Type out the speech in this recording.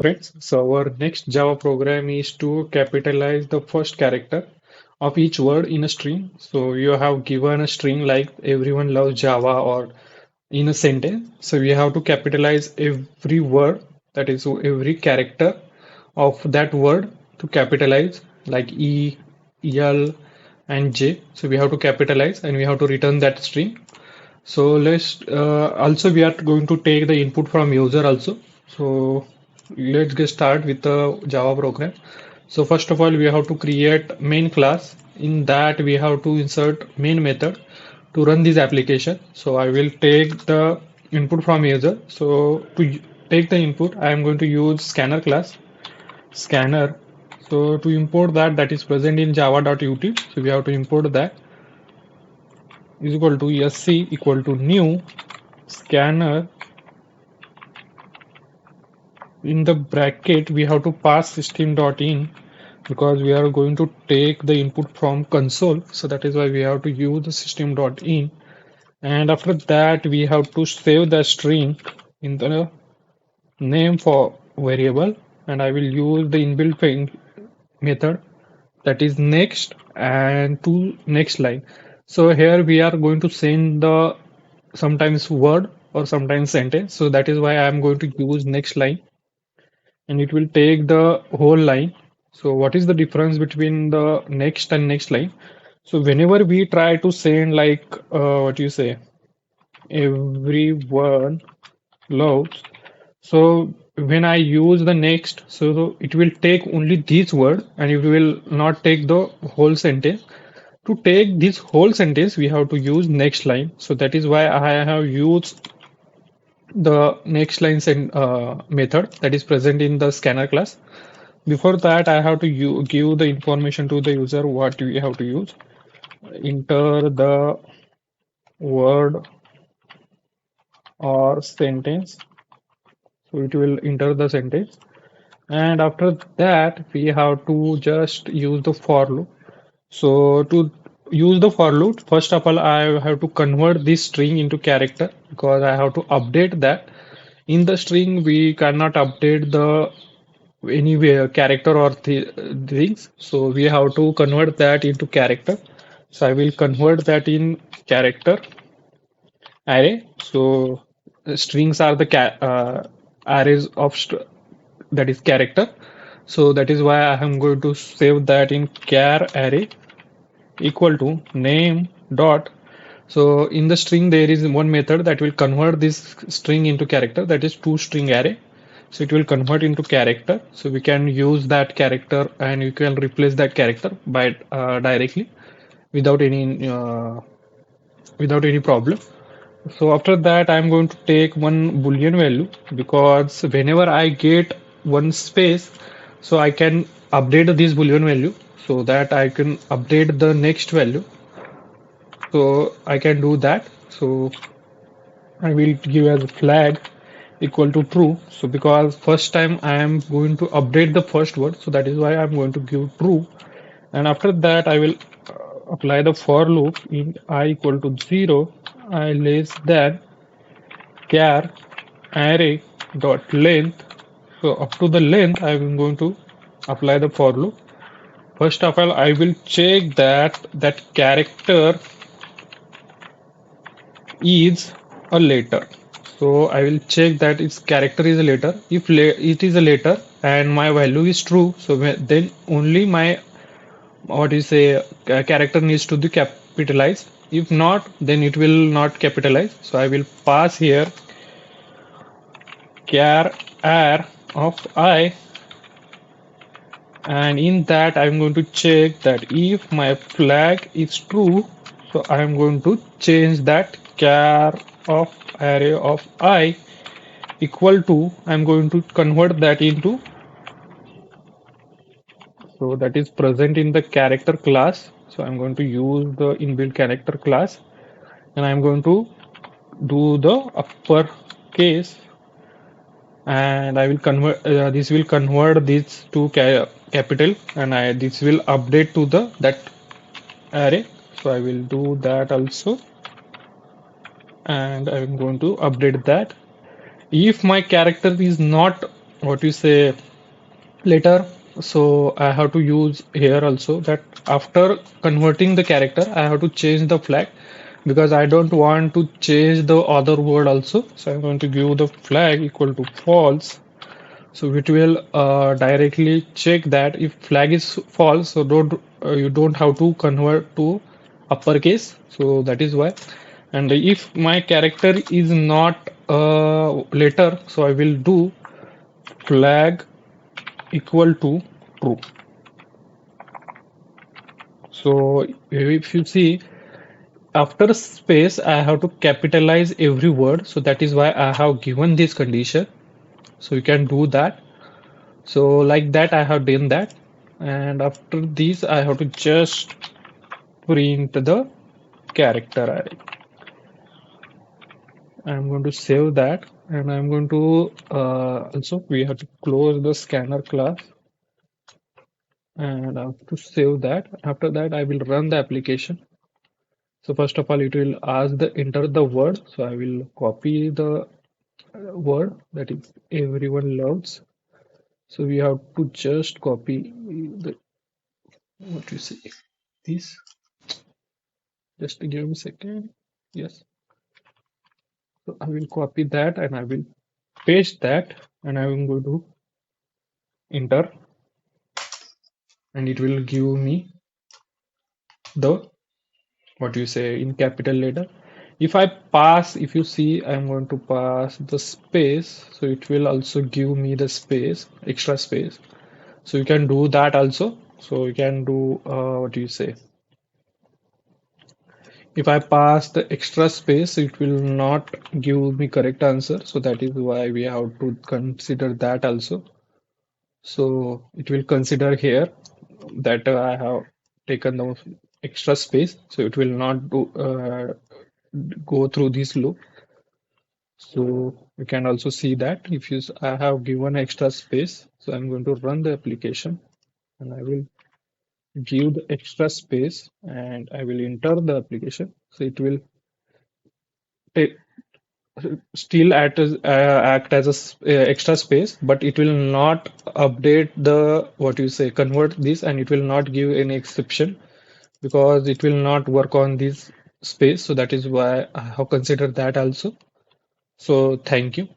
Friends, so our next Java program is to capitalize the first character of each word in a string. So you have given a string like everyone loves Java or in a sentence. So we have to capitalize every word, that is every character of that word to capitalize like E, L, and J. So we have to capitalize and we have to return that string. So let's also we are going to take the input from user also. So let's get start with the Java program. So first of all, we have to create main class. In that, we have to insert main method to run this application. So I will take the input from user. So to take the input, I am going to use scanner class, scanner. So to import that, that is present in java.util. So we have to import that is equal to sc equal to new scanner. In the bracket we have to pass system.in because we are going to take the input from console, so that is why we have to use the system.in. And after that we have to save the string in the name for variable, and I will use the inbuilt method, that is next and to next line. So here we are going to send the sometimes word or sometimes sentence, so that is why I am going to use next line, and it will take the whole line. So what is the difference between the next and next line? So whenever we try to send like what you say, everyone loves. So when I use the next, so it will take only this word and it will not take the whole sentence. To take this whole sentence, we have to use next line. So that is why I have used the next line method that is present in the scanner class. Before that, I have to give the information to the user what we have to use. Enter the word or sentence. So it will enter the sentence. And after that, we have to just use the for loop. So to use the for loop, first of all, I have to convert this string into character because I have to update that. In the string, we cannot update the anywhere character or things, so we have to convert that into character. So I will convert that in character array. So strings are the arrays of that is character. So that is why I am going to save that in char array equal to name dot. So in the string there is one method that will convert this string into character, that is toString array. So it will convert into character. So we can use that character and you can replace that character by directly without any problem. So after that I'm going to take one boolean value because whenever I get one space, so I can update this boolean value so that I can update the next value. So I can do that. So I will give as a flag equal to true. So because first time I am going to update the first word, so that is why I'm going to give true. And after that I will apply the for loop in I equal to 0, I less than char array dot length. So up to the length I am going to apply the for loop. First of all, I will check that that character is a letter. So I will check that its character is a letter. If it is a letter and my value is true, so then only my what is a character needs to be capitalized. If not, then it will not capitalize. So I will pass here char r of I, and in that I'm going to check that if my flag is true, so I'm going to change that char of array of I equal to, I'm going to convert that into, so that is present in the character class. So I'm going to use the inbuilt character class and I'm going to do the upper case, and I will convert this will convert this to capital, and this will update to the that array. So I will do that also, and I'm going to update that. If my character is not what you say later. So I have to use here also that after converting the character, I have to change the flag because I don't want to change the other word also. So I'm going to give the flag equal to false. So it will directly check that if flag is false, so don't you don't have to convert to uppercase. So that is why. And if my character is not letter, so I will do flag equal to true. So if you see after space, I have to capitalize every word. So that is why I have given this condition. So you can do that. So like that, I have done that. And after this, I have to just print the character array. I'm going to save that. And I'm going to also we have to close the scanner class and I have to save that. After that, I will run the application. So first of all, it will ask the enter the word. So I will copy the word that is everyone loves. So we have to just copy the what you say this. Just give me a second. Yes. So I will copy that and I will paste that and I am going to enter and it will give me the what you say in capital letter. If I pass, if you see, I'm going to pass the space, so it will also give me the space, extra space. So you can do that also. So you can do what do you say? If I pass the extra space, it will not give me correct answer. So that is why we have to consider that also. So it will consider here that I have taken the extra space. So it will not go through this loop. So you can also see that if you I have given extra space. So I'm going to run the application and I will give the extra space and I will enter the application. So it will take still act as a extra space, but it will not update the what you say convert this, and it will not give any exception because it will not work on this space. So that is why I have considered that also. So thank you.